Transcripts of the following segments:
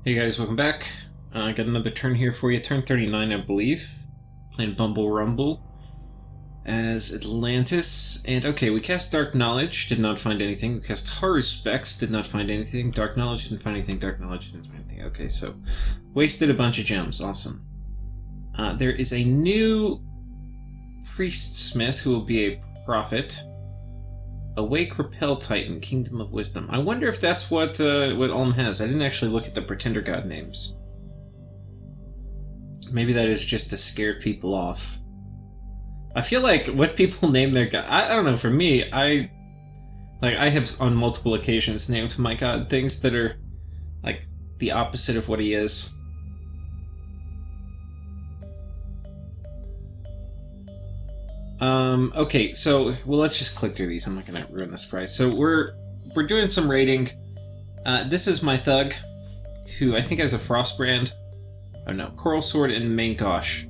Hey guys, welcome back. I got another turn here for you. Turn 39, I believe. Playing Bumble Rumble as Atlantis. And okay, we cast Dark Knowledge, did not find anything. We cast Horror Specs, did not find anything. Dark Knowledge, didn't find anything. Dark Knowledge, didn't find anything. Okay, so wasted a bunch of gems. Awesome. There is a new Priest Smith who will be a prophet. Awake Repel Titan, Kingdom of Wisdom. I wonder if that's what Ulm has. I didn't actually look at the Pretender God names. Maybe that is just to scare people off. I feel like what people name their god... I don't know, for me, I have on multiple occasions named my god things that are, like, the opposite of what he is. Okay, so, well, let's just click through these. I'm not gonna ruin the surprise. So we're doing some raiding. This is my thug, who I think has a frost brand. Oh no, Coral Sword and Main Gosh.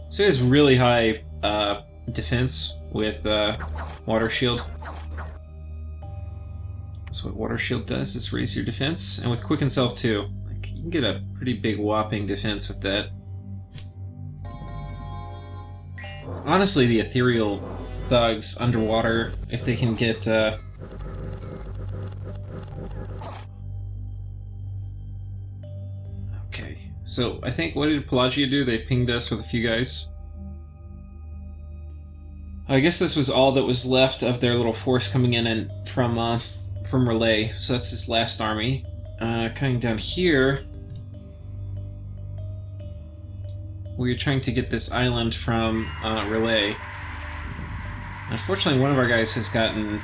So he has really high defense with Water Shield. So what Water Shield does is raise your defense, and with Quicken Self too. You can get a pretty big whopping defense with that. Honestly, the ethereal thugs underwater, if they can get Okay, so I think, what did Pelagia do? They pinged us with a few guys. I guess this was all that was left of their little force coming in and from Relay, so that's his last army. Coming down here, we're trying to get this island from Relay. Unfortunately, one of our guys has gotten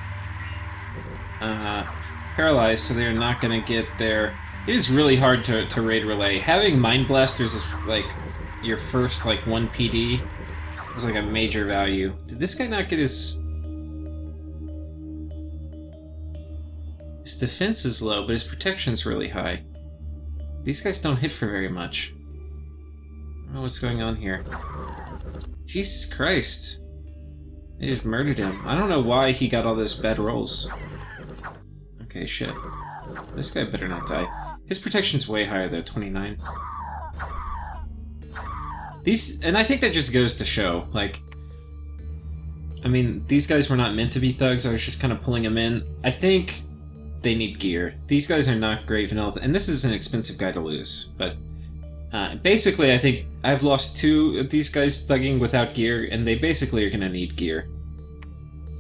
paralyzed, so they're not going to get there. It is really hard to raid Relay. Having Mind Blasters is like your first like 1 PD is like a major value. Did this guy not get his... His defense is low, but his protection's really high. These guys don't hit for very much. I don't know what's going on here. Jesus Christ. They just murdered him. I don't know why he got all those bad rolls. Okay, shit. This guy better not die. His protection's way higher though, 29. And I think that just goes to show, like... I mean, these guys were not meant to be thugs, I was just kind of pulling them in. I think they need gear. These guys are not great vanilla, and this is an expensive guy to lose, but... basically, I think I've lost 2 of these guys thugging without gear, and they basically are going to need gear.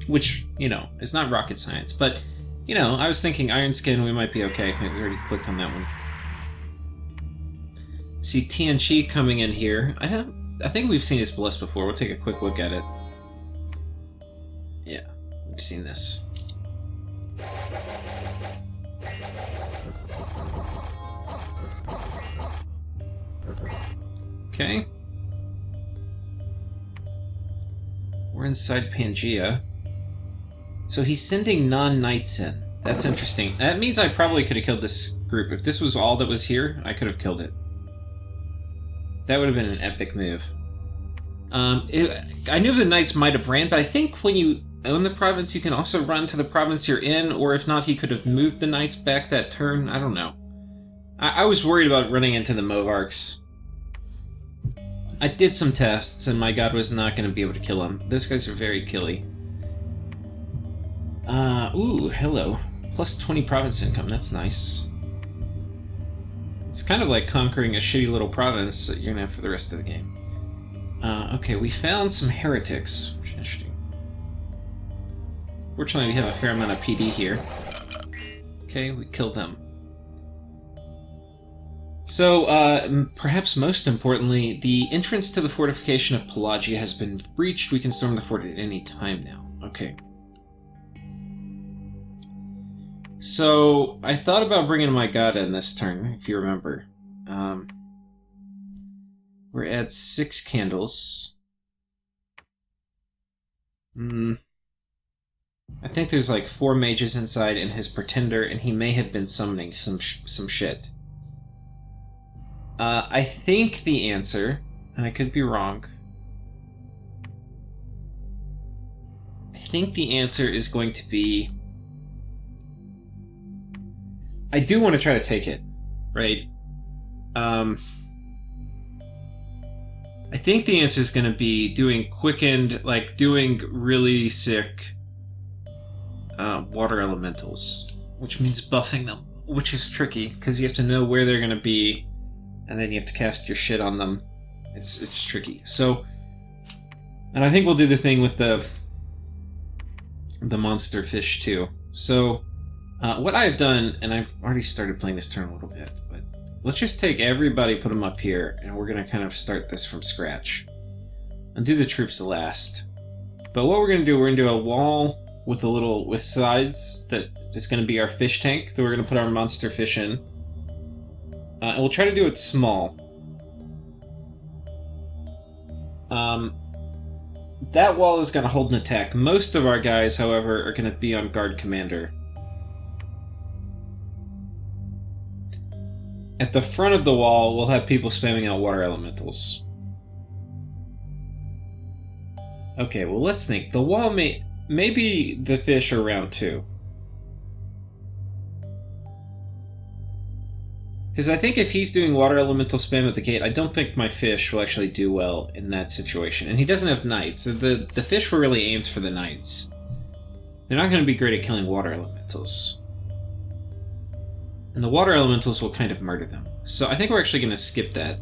Which, you know, is not rocket science, but, you know, I was thinking Iron Skin, we might be okay. We already clicked on that one. See TNG coming in here. I think we've seen his Bliss before. We'll take a quick look at it. Yeah, we've seen this. Okay. We're inside Pangea. So he's sending non-knights in. That's interesting. That means I probably could have killed this group. If this was all that was here, I could have killed it. That would have been an epic move. I knew the knights might have ran, but I think when you own the province, you can also run to the province you're in, or if not, he could have moved the knights back that turn. I don't know. I was worried about running into the Movarks. I did some tests, and my god was not going to be able to kill him. Those guys are very killy. Ooh, hello. Plus 20 province income, that's nice. It's kind of like conquering a shitty little province that you're going to have for the rest of the game. Okay, we found some heretics. Interesting. Fortunately, we have a fair amount of PD here. Okay, we killed them. So, perhaps most importantly, the entrance to the fortification of Pelagia has been breached. We can storm the fort at any time now. Okay. So, I thought about bringing my god in this turn, if you remember. We're at 6 candles. I think there's like 4 mages inside and his pretender, and he may have been summoning some shit. I think the answer, and I could be wrong, I think the answer is going to be I do want to try to take it, right? I think the answer is going to be doing quickened, like doing really sick water elementals, which means buffing them, which is tricky because you have to know where they're going to be, and then you have to cast your shit on them. It's tricky. So, and I think we'll do the thing with the monster fish too. So, what I've done, and I've already started playing this turn a little bit, but let's just take everybody, put them up here, and we're going to kind of start this from scratch. And do the troops last. But what we're going to do, we're going to do a wall with sides that is going to be our fish tank that we're going to put our monster fish in. And we'll try to do it small. That wall is going to hold an attack. Most of our guys, however, are going to be on guard commander. At the front of the wall, we'll have people spamming out water elementals. Okay, well, let's think. The wall maybe the fish are round 2. Because I think if he's doing water elemental spam at the gate, I don't think my fish will actually do well in that situation. And he doesn't have knights, so the fish were really aimed for the knights. They're not going to be great at killing water elementals. And the water elementals will kind of murder them. So I think we're actually going to skip that.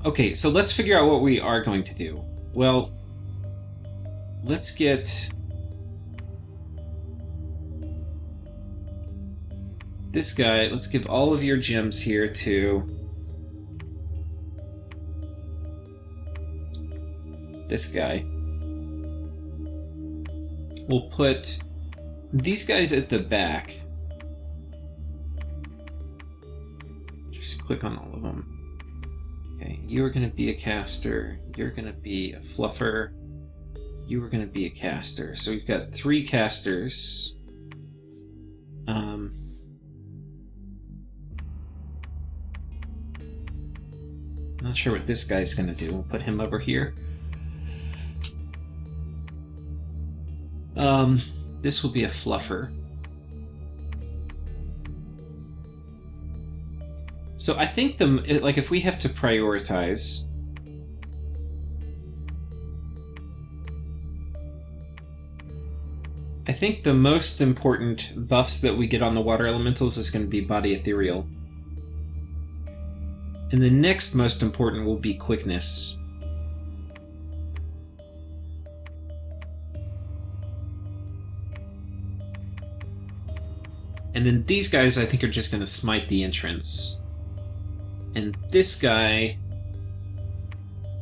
Okay, so let's figure out what we are going to do. Well, let's get this guy. Let's give all of your gems here to this guy. We'll put these guys at the back. Just click on all of them. Okay, you are going to be a caster. You're going to be a fluffer. You are going to be a caster. So we've got 3 casters. Not sure what this guy's going to do. We'll put him over here. This will be a fluffer. So I think like if we have to prioritize, I think the most important buffs that we get on the water elementals is going to be body ethereal. And the next most important will be quickness. And then these guys I think are just going to smite the entrance. And this guy,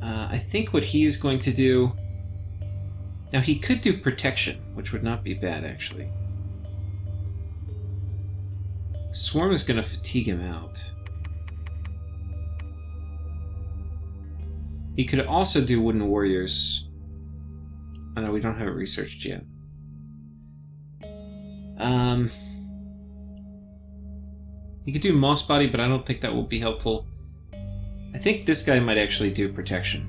I think what he is going to do... Now he could do protection, which would not be bad actually. Swarm is going to fatigue him out. He could also do wooden warriors. Oh no, we don't have it researched yet. You could do moss body, but I don't think that will be helpful. I think this guy might actually do protection.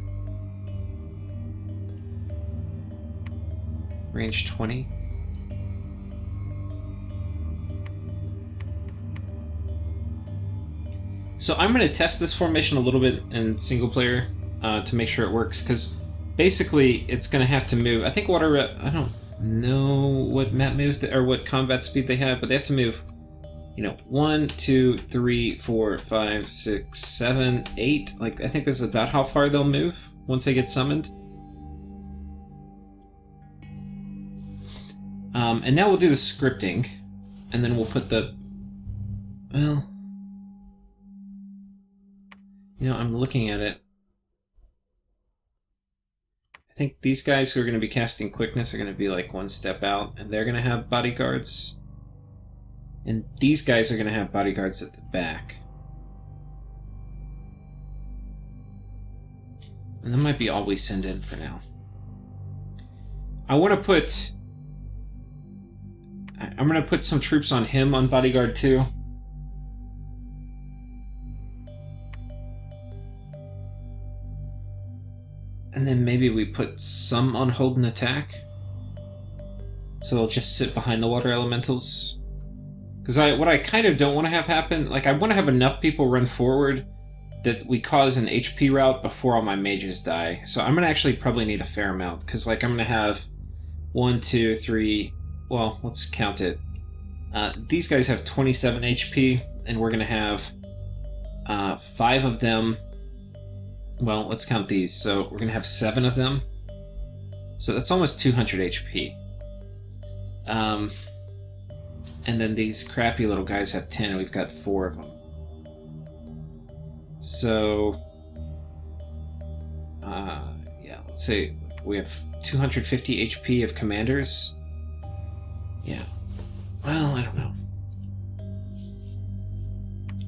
Range 20. So I'm going to test this formation a little bit in single player to make sure it works, because basically it's going to have to move. I think water... I don't know what map move or what combat speed they have, but they have to move... 1, 2, 3, 4, 5, 6, 7, 8. Like, I think this is about how far they'll move once they get summoned. And now we'll do the scripting, and then we'll put the... Well... I'm looking at it. I think these guys who are going to be casting quickness are going to be like 1 step out, and they're going to have bodyguards. And these guys are going to have bodyguards at the back. And that might be all we send in for now. I want to put... I'm going to put some troops on him on bodyguard too. And then maybe we put some on hold and attack. So they'll just sit behind the water elementals. Because what I kind of don't want to have happen, like I want to have enough people run forward that we cause an HP rout before all my mages die. So I'm going to actually probably need a fair amount. Because like I'm going to have 1, 2, 3, well, let's count it. These guys have 27 HP, and we're going to have 5 of them. Well, let's count these. So we're going to have 7 of them. So that's almost 200 HP. And then these crappy little guys have 10. We've got 4 of them. So, yeah, let's say we have 250 HP of commanders. Yeah. Well, I don't know.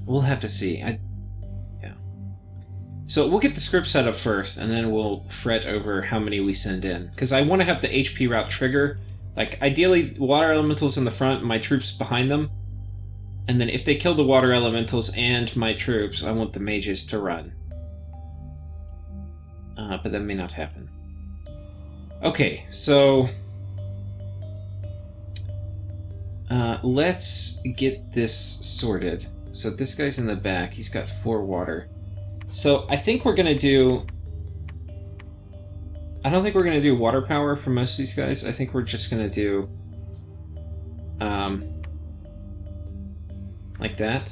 We'll have to see. Yeah. So we'll get the script set up first, and then we'll fret over how many we send in. Because I want to have the HP route trigger. Like, ideally, water elementals in the front, my troops behind them. And then if they kill the water elementals and my troops, I want the mages to run. But that may not happen. Okay, so... let's get this sorted. So this guy's in the back. He's got 4 water. So I think we're going to do... I don't think we're going to do water power for most of these guys. I think we're just going to do... like that.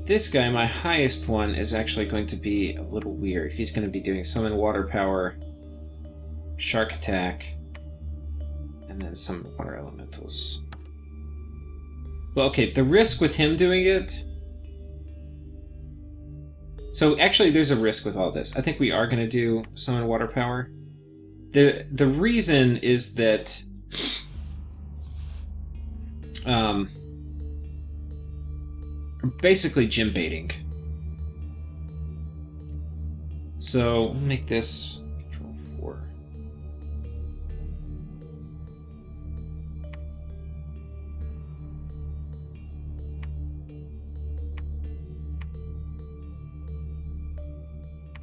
This guy, my highest one, is actually going to be a little weird. He's going to be doing summon water power, shark attack, and then summon water elementals. Well, okay, the risk with him doing it... So actually there's a risk with all this. I think we are going to do summon water power. The reason is that basically gym baiting. So we'll make this control 4.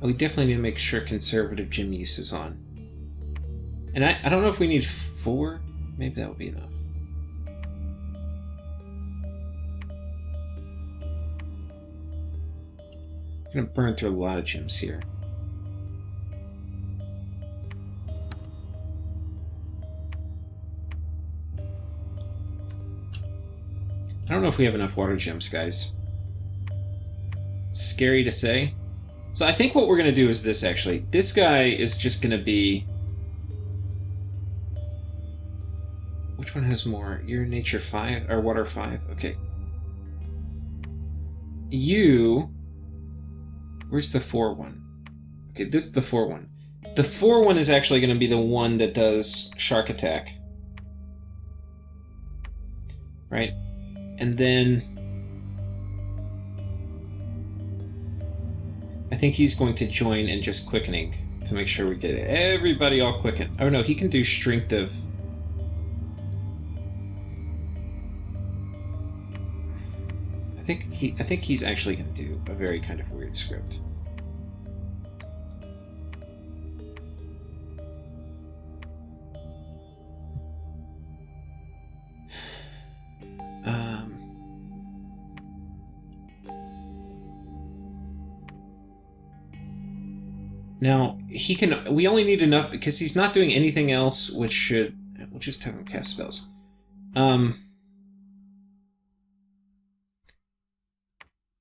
We definitely need to make sure conservative gym use is on. And I don't know if we need 4. Maybe that would be enough. I'm going to burn through a lot of gyms here. I don't know if we have enough water gems, guys. It's scary to say. So I think what we're going to do is this, actually. This guy is just going to be... Which one has more? You're nature 5, or water 5? Okay. You... Where's the 4 one? Okay, this is the 4 one. The 4 one is actually going to be the one that does shark attack. Right? And then... I think he's going to join in just quickening to make sure we get everybody all quickened. Oh no, he can do strength of... I think he's actually going to do a very kind of weird script. Now he can. We only need enough because he's not doing anything else, which should. We'll just have him cast spells. And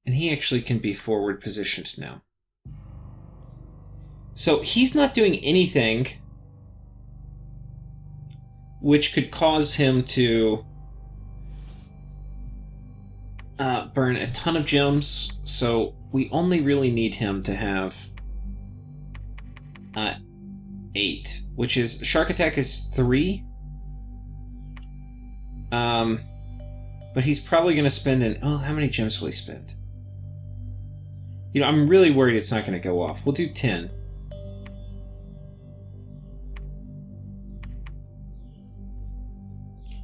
he actually can be forward positioned now. So he's not doing anything which could cause him to burn a ton of gems. So we only really need him to have 8, which is shark attack is 3. But he's probably going to spend how many gems will he spend? You know, I'm really worried it's not going to go off. We'll do 10.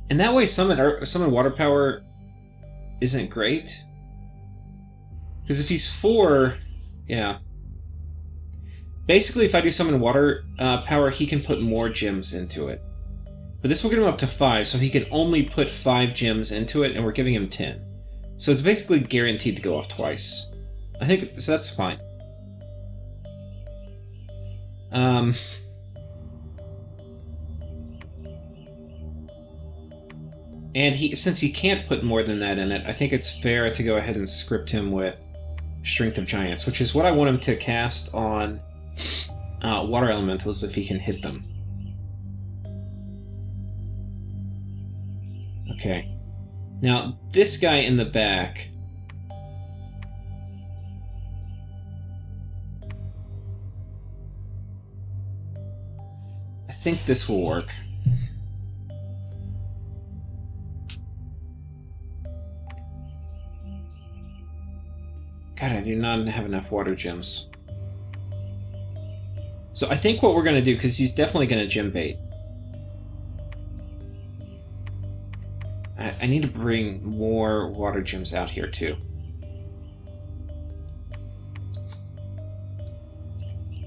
And that way summon water power isn't great. Because if he's 4, yeah. Basically, if I do summon water power, he can put more gems into it. But this will get him up to 5, so he can only put 5 gems into it, and we're giving him 10. So it's basically guaranteed to go off twice. I think so that's fine. And since he can't put more than that in it, I think it's fair to go ahead and script him with Strength of Giants, which is what I want him to cast on water elementals if he can hit them. Okay. Now, this guy in the back... I think this will work. God, I do not have enough water gems. So I think what we're going to do, because he's definitely going to gem bait. I need to bring more water gems out here too.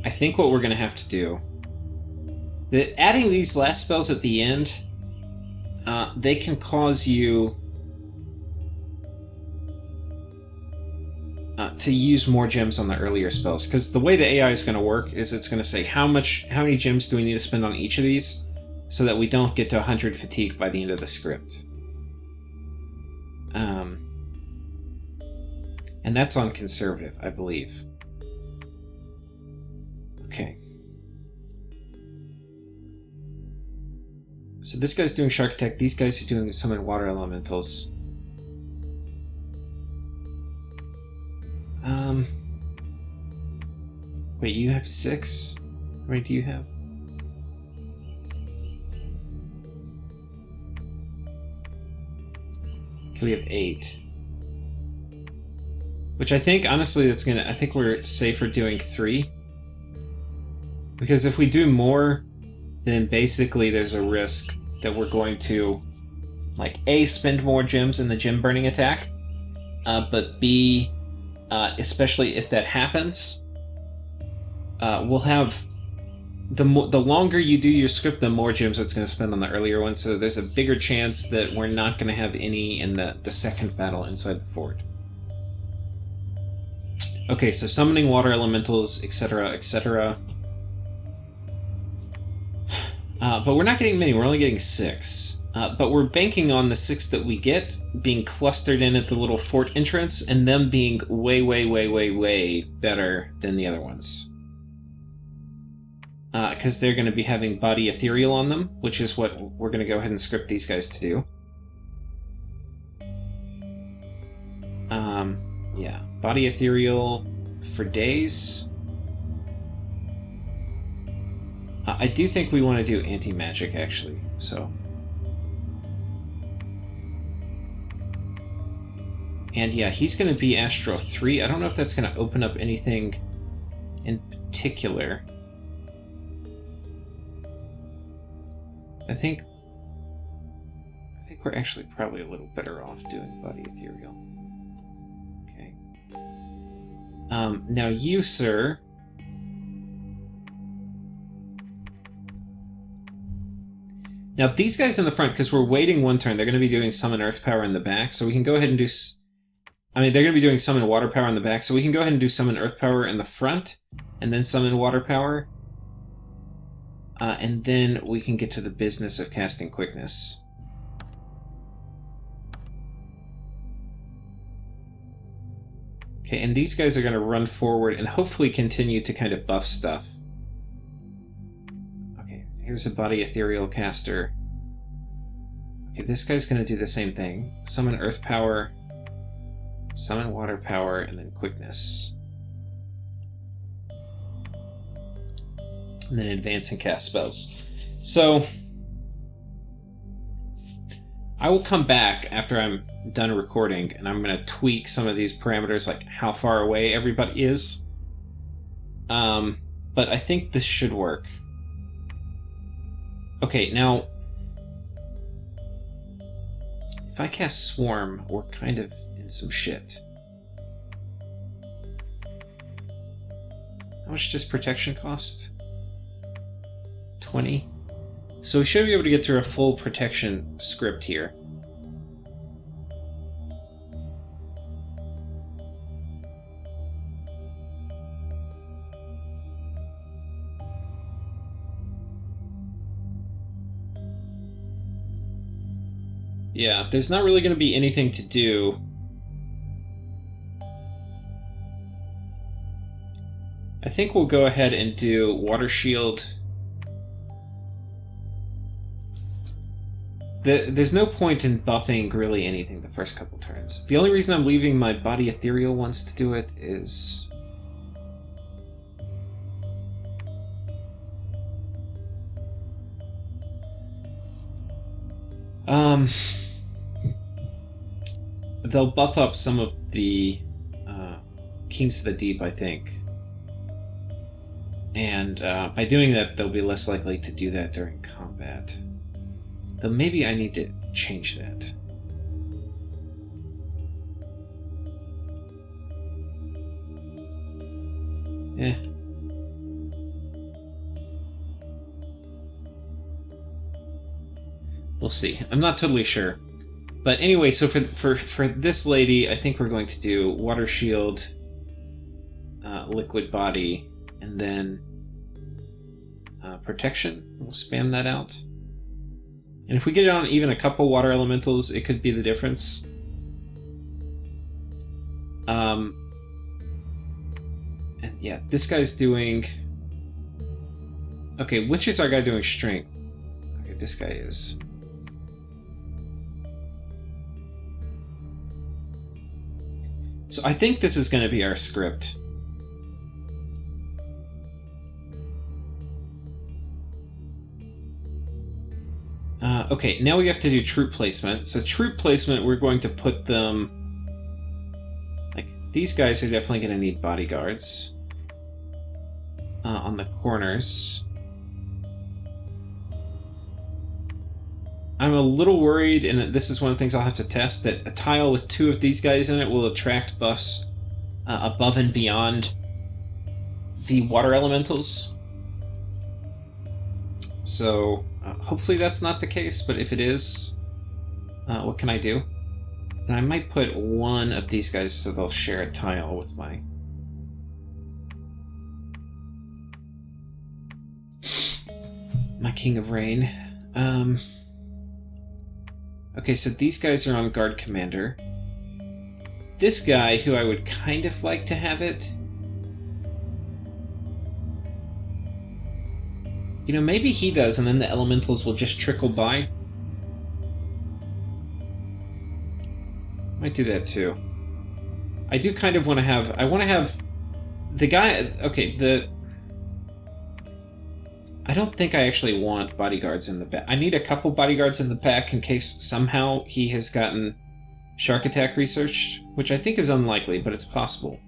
I think what we're going to have to do... adding these last spells at the end, they can cause you to use more gems on the earlier spells. Because the way the AI is going to work is it's going to say how many gems do we need to spend on each of these, so that we don't get to 100 fatigue by the end of the script. And that's on conservative, I believe. Okay. So this guy's doing Shark Attack, these guys are doing Summon Water Elementals. Wait, you have 6? How many do you have? Okay, we have 8. Which I think, honestly, I think we're safer doing 3. Because if we do more, then basically there's a risk that we're going to, like, A, spend more gems in the gem burning attack, but B, especially if that happens, we'll have... The longer you do your script, the more gems it's going to spend on the earlier one, so there's a bigger chance that we're not going to have any in the second battle inside the fort. Okay, so summoning water elementals, etc., etc. But we're not getting many, we're only getting 6. But we're banking on the 6 that we get being clustered in at the little fort entrance, and them being way, way, way, way, way better than the other ones. Because they're going to be having Body Ethereal on them, which is what we're going to go ahead and script these guys to do. Yeah, Body Ethereal for days. I do think we want to do anti-magic, actually, so... And yeah, he's going to be Astro 3. I don't know if that's going to open up anything in particular. I think we're actually probably a little better off doing Body Ethereal. Okay. Now you, sir... Now these guys in the front, because we're waiting one turn, they're going to be doing Summon Earth Power in the back, so we can go ahead and do... I mean, they're going to be doing Summon Water Power in the back, so we can go ahead and do Summon Earth Power in the front, and then Summon Water Power. And then we can get to the business of casting Quickness. Okay, and these guys are going to run forward and hopefully continue to kind of buff stuff. Okay, here's a Body Ethereal caster. Okay, this guy's going to do the same thing. Summon Earth Power, Summon Water Power, and then Quickness. And then advance and cast spells. So, I will come back after I'm done recording, and I'm going to tweak some of these parameters, like how far away everybody is. But I think this should work. Okay, now, if I cast Swarm, we're kind of in some shit. How much does protection cost? 20. So we should be able to get through a full protection script here. Yeah, there's not really going to be anything to do. I think we'll go ahead and do Water Shield. There's no point in buffing really anything the first couple turns. The only reason I'm leaving my Body Ethereal ones to do it is... they'll buff up some of the Kings of the Deep, I think. And by doing that, they'll be less likely to do that during combat. Though maybe I need to change that. Eh. We'll see. I'm not totally sure. But anyway, so for this lady, I think we're going to do Water Shield, Liquid Body, and then Protection. We'll spam that out. And if we get it on even a couple Water Elementals, it could be the difference. And yeah, this guy's doing... Okay, which is our guy doing Strength? Okay, this guy is... So I think this is going to be our script. Okay, now we have to do troop placement. So troop placement, we're going to put them... Like, these guys are definitely going to need bodyguards. On the corners. I'm a little worried, and this is one of the things I'll have to test, that a tile with 2 of these guys in it will attract buffs above and beyond the water elementals. So hopefully that's not the case, but if it is, what can I do? And I might put 1 of these guys so they'll share a tile with my... my King of Rain. Okay, so these guys are on Guard Commander. This guy, who I would kind of like to have it... You know, maybe he does, and then the elementals will just trickle by. Might do that too. I do kind of want to have... I want to have... The guy... Okay, the... I don't think I actually want bodyguards in the back. I need a couple bodyguards in the back in case somehow he has gotten Shark Attack researched, which I think is unlikely, but it's possible.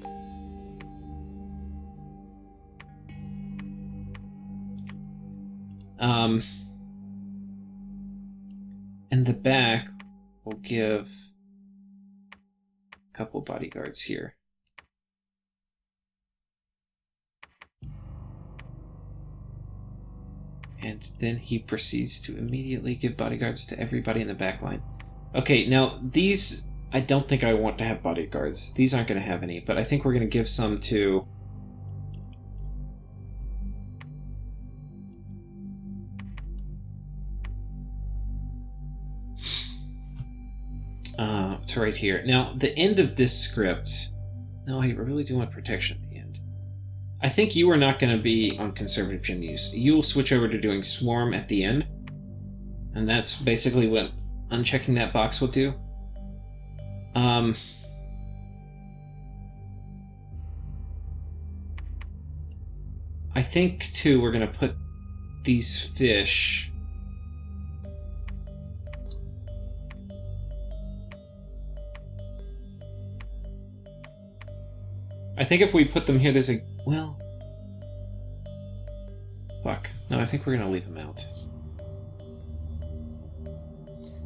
In the back, we'll give a couple bodyguards here. And then he proceeds to immediately give bodyguards to everybody in the back line. Okay, now these, I don't think I want to have bodyguards. These aren't going to have any, but I think we're going to give some to... to right here. Now, the end of this script... No, I really do want protection at the end. I think you are not going to be on conservative gym use. You will switch over to doing Swarm at the end. And that's basically what unchecking that box will do. I think, too, we're going to put these fish... I think if we put them here, there's a... Well... Fuck. No, I think we're going to leave them out.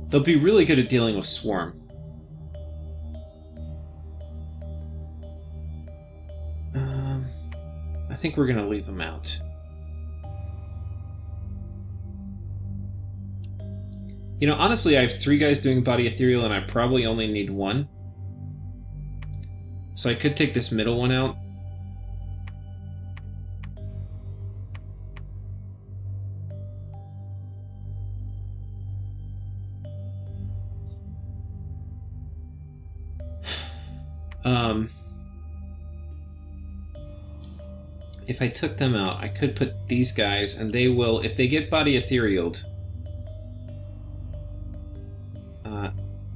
They'll be really good at dealing with Swarm. I think we're going to leave him out. You know, honestly, I have 3 guys doing body ethereal, and I probably only need 1. So I could take this middle one out. If I took them out, I could put these guys, and they will, if they get body etherealed,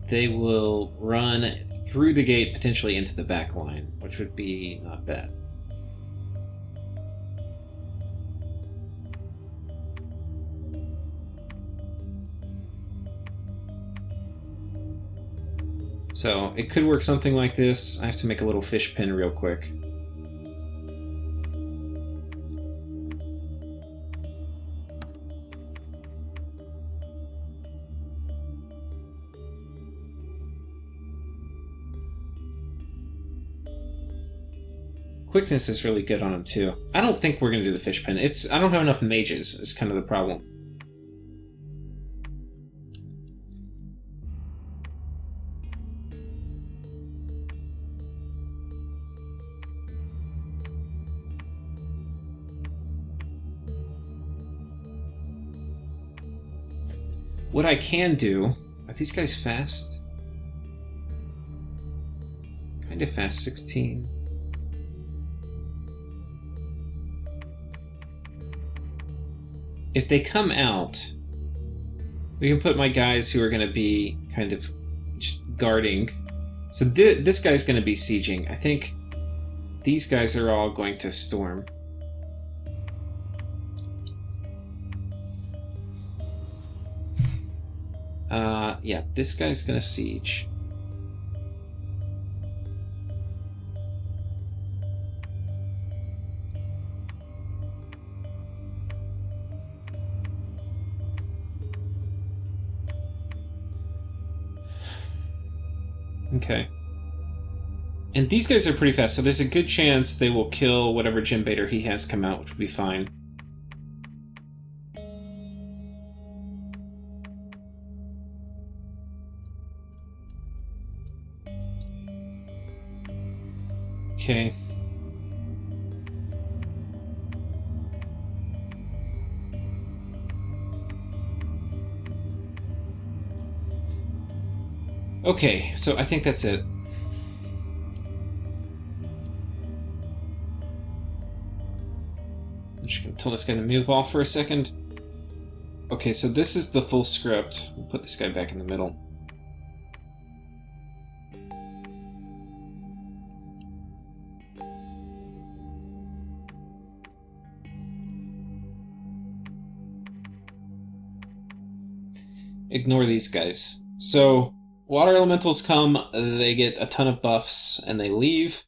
they will run through the gate, potentially into the back line, which would be not bad. So it could work something like this. I have to make a little fish pin real quick. Quickness is really good on him too. I don't think we're gonna do the fish pin. I don't have enough mages, is kind of the problem. What I can do, are these guys fast? Kind of fast, 16. If they come out, we can put my guys who are going to be kind of just guarding. So this guy's going to be sieging. I think these guys are all going to storm. Yeah, this guy's going to siege. Okay. And these guys are pretty fast, so there's a good chance they will kill whatever gym baiter he has come out, which would be fine. Okay. Okay, so I think that's it. I'm just gonna tell this guy to move off for a second. Okay, so this is the full script. We'll put this guy back in the middle. Ignore these guys. So, water elementals come, they get a ton of buffs, and they leave.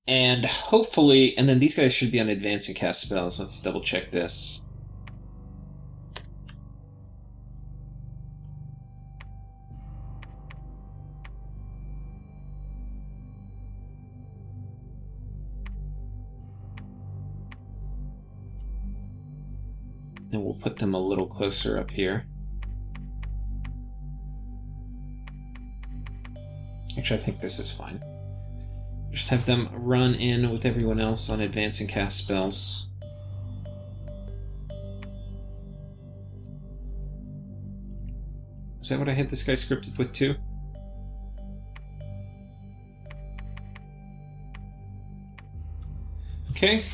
And hopefully, and then these guys should be on advance and cast spells. Let's double check this. And we'll put them a little closer up here. Actually, I think this is fine. Just have them run in with everyone else on advance and cast spells. Is that what I had this guy scripted with too? Okay.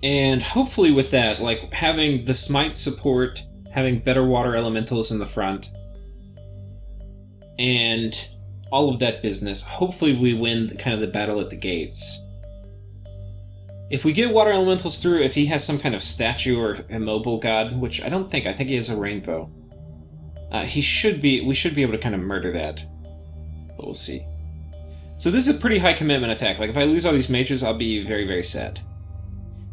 And hopefully with that, like having the smite support, having better water elementals in the front, and all of that business, hopefully we win kind of the battle at the gates. If we get water elementals through, if he has some kind of statue or immobile god, which I don't think, I think he has a rainbow, we should be able to kind of murder that. But we'll see. So this is a pretty high commitment attack. Like if I lose all these mages, I'll be very, very sad.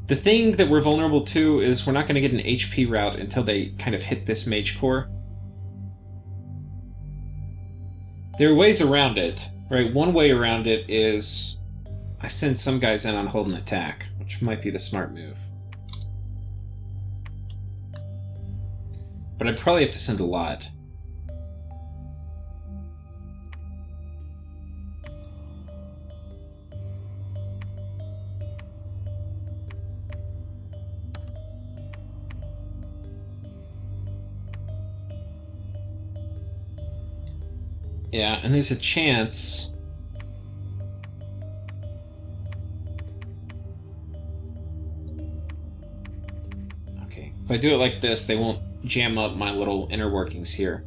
The thing that we're vulnerable to is we're not going to get an HP route until they kind of hit this mage core. There are ways around it. Right, one way around it is I send some guys in on hold and attack, which might be the smart move. But I'd probably have to send a lot. Yeah, and there's a chance... Okay, if I do it like this, they won't jam up my little inner workings here.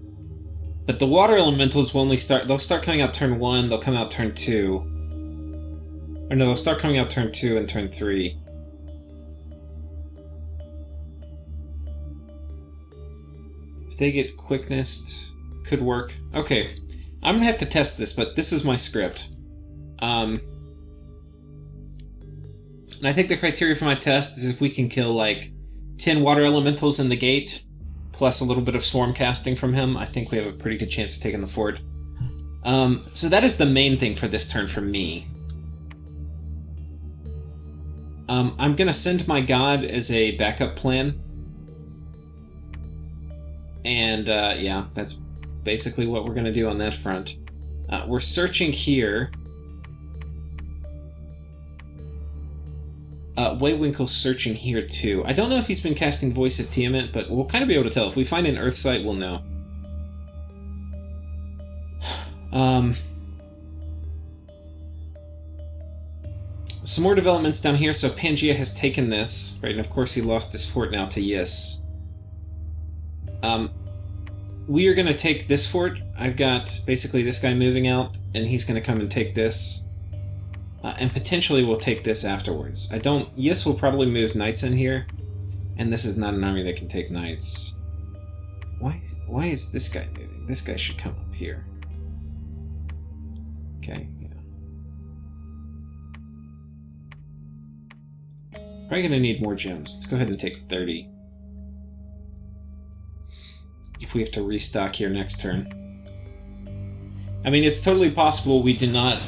But the water elementals will only start... They'll start coming out turn 1, they'll come out turn 2. Or no, they'll start coming out turn 2 and turn 3. If they get quickness, could work. Okay, I'm gonna have to test this, but this is my script. And I think the criteria for my test is if we can kill like 10 water elementals in the gate, plus a little bit of swarm casting from him, I think we have a pretty good chance of taking the fort. So that is the main thing for this turn for me. I'm gonna send my god as a backup plan. And yeah, that's basically what we're gonna do on that front. We're searching here. Waywinkle's searching here too. I don't know if he's been casting Voice of Tiamat, but we'll kind of be able to tell. If we find an Earth site, we'll know. Some more developments down here. So Pelagia has taken this, right? And of course he lost his fort now to Yis. We are going to take this fort. I've got basically this guy moving out, and he's going to come and take this. And potentially we'll take this afterwards. Yis will probably move knights in here, and this is not an army that can take knights. Why is this guy moving? This guy should come up here. Okay, yeah. Probably going to need more gems. Let's go ahead and take 30. If we have to restock here next turn. I mean, it's totally possible we do not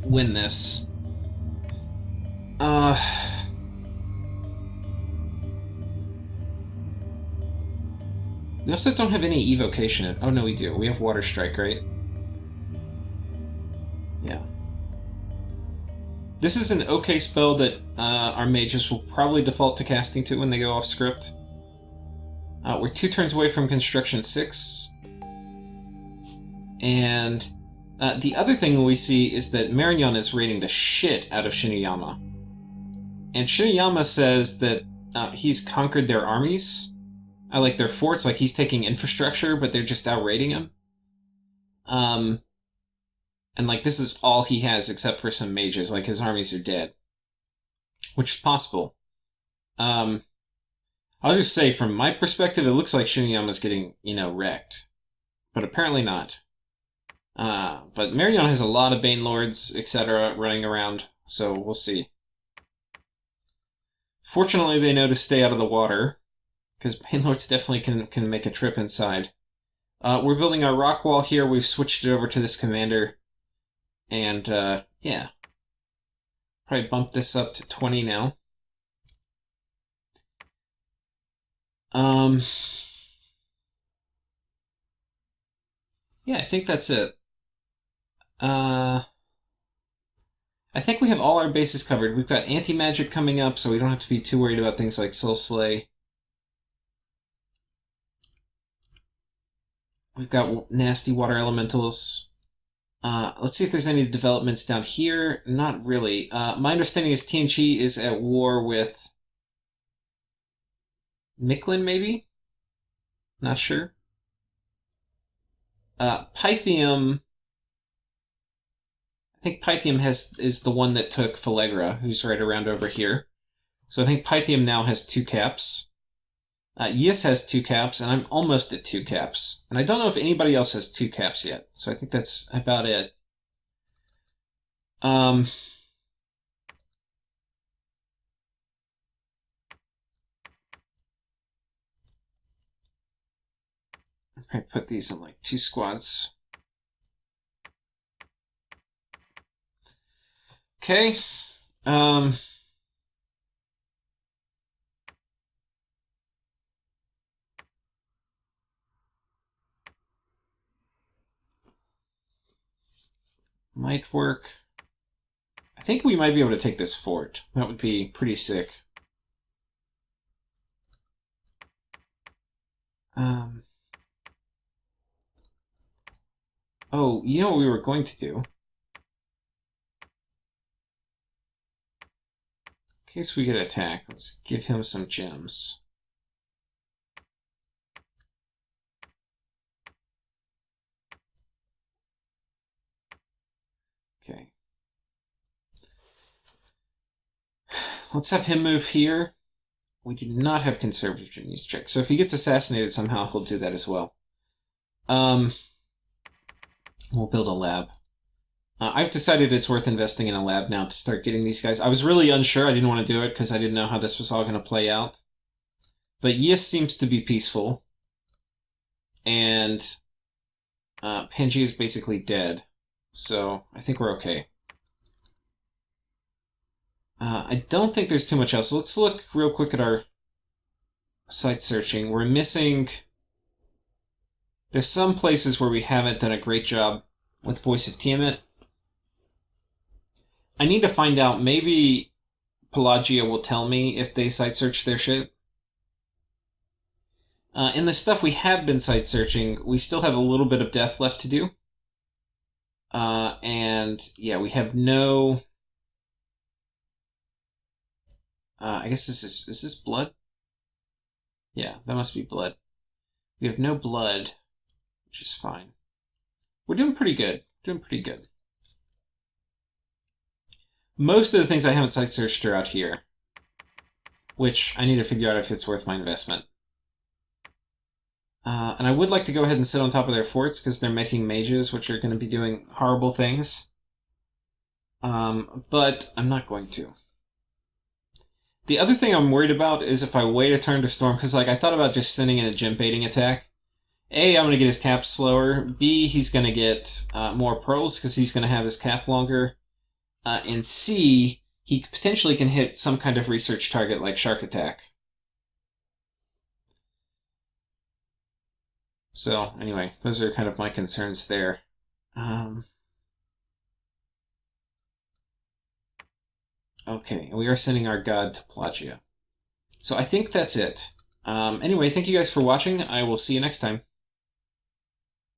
win this. We also don't have any evocation. Oh no, we do. We have Water Strike, right? Yeah. This is an okay spell that our mages will probably default to casting to when they go off script. We're 2 turns away from Construction 6. And the other thing we see is that Marignon is raiding the shit out of Shiniyama. And Shiniyama says that he's conquered their armies. I like their forts, like he's taking infrastructure, but they're just out raiding him. And like this is all he has except for some mages, like his armies are dead. Which is possible. I'll just say, from my perspective, it looks like Shiniyama's getting, wrecked. But apparently not. But Marignon has a lot of Bane Lords, etc. running around, so we'll see. Fortunately, they know to stay out of the water, because Bane Lords definitely can make a trip inside. We're building our rock wall here. We've switched it over to this commander. And, yeah. Probably bump this up to 20 now. Yeah, I think that's it. I think we have all our bases covered. We've got anti-magic coming up, so we don't have to be too worried about things like Soul Slay. We've got nasty water elementals. Let's see if there's any developments down here. Not really. My understanding is TNG is at war with Micklin, maybe? Not sure. Pythium... I think Pythium is the one that took Pelagia, who's right around over here. So I think Pythium now has 2 caps. Yis has 2 caps, and I'm almost at 2 caps. And I don't know if anybody else has 2 caps yet, so I think that's about it. I might put these in like 2 squads. Okay. Um... Might work. I think we might be able to take this fort. That would be pretty sick. Oh, you know what we were going to do? In case we get attacked, let's give him some gems. Okay. Let's have him move here. We do not have conservative genius check, so if he gets assassinated somehow, he'll do that as well. We'll build a lab. I've decided it's worth investing in a lab now to start getting these guys. I was really unsure. I didn't want to do it because I didn't know how this was all going to play out. But Yis seems to be peaceful. And Pangea is basically dead. So I think we're okay. I don't think there's too much else. Let's look real quick at our site searching. We're missing... There's some places where we haven't done a great job with Voice of Tiamat. I need to find out. Maybe Pelagia will tell me if they site search their shit. In the stuff we have been site searching, we still have a little bit of death left to do. And yeah, we have no... I guess is this blood? Yeah, that must be blood. We have no blood, which is fine. We're doing pretty good. Doing pretty good. Most of the things I haven't site searched are out here, which I need to figure out if it's worth my investment. And I would like to go ahead and sit on top of their forts because they're making mages, which are going to be doing horrible things. But I'm not going to. The other thing I'm worried about is if I wait a turn to storm, because like I thought about just sending in a gem baiting attack. A, I'm going to get his cap slower. B, he's going to get more pearls because he's going to have his cap longer. And C, he potentially can hit some kind of research target like Shark Attack. So, anyway, those are kind of my concerns there. Okay, we are sending our god to Pelagia. So I think that's it. Anyway, thank you guys for watching. I will see you next time.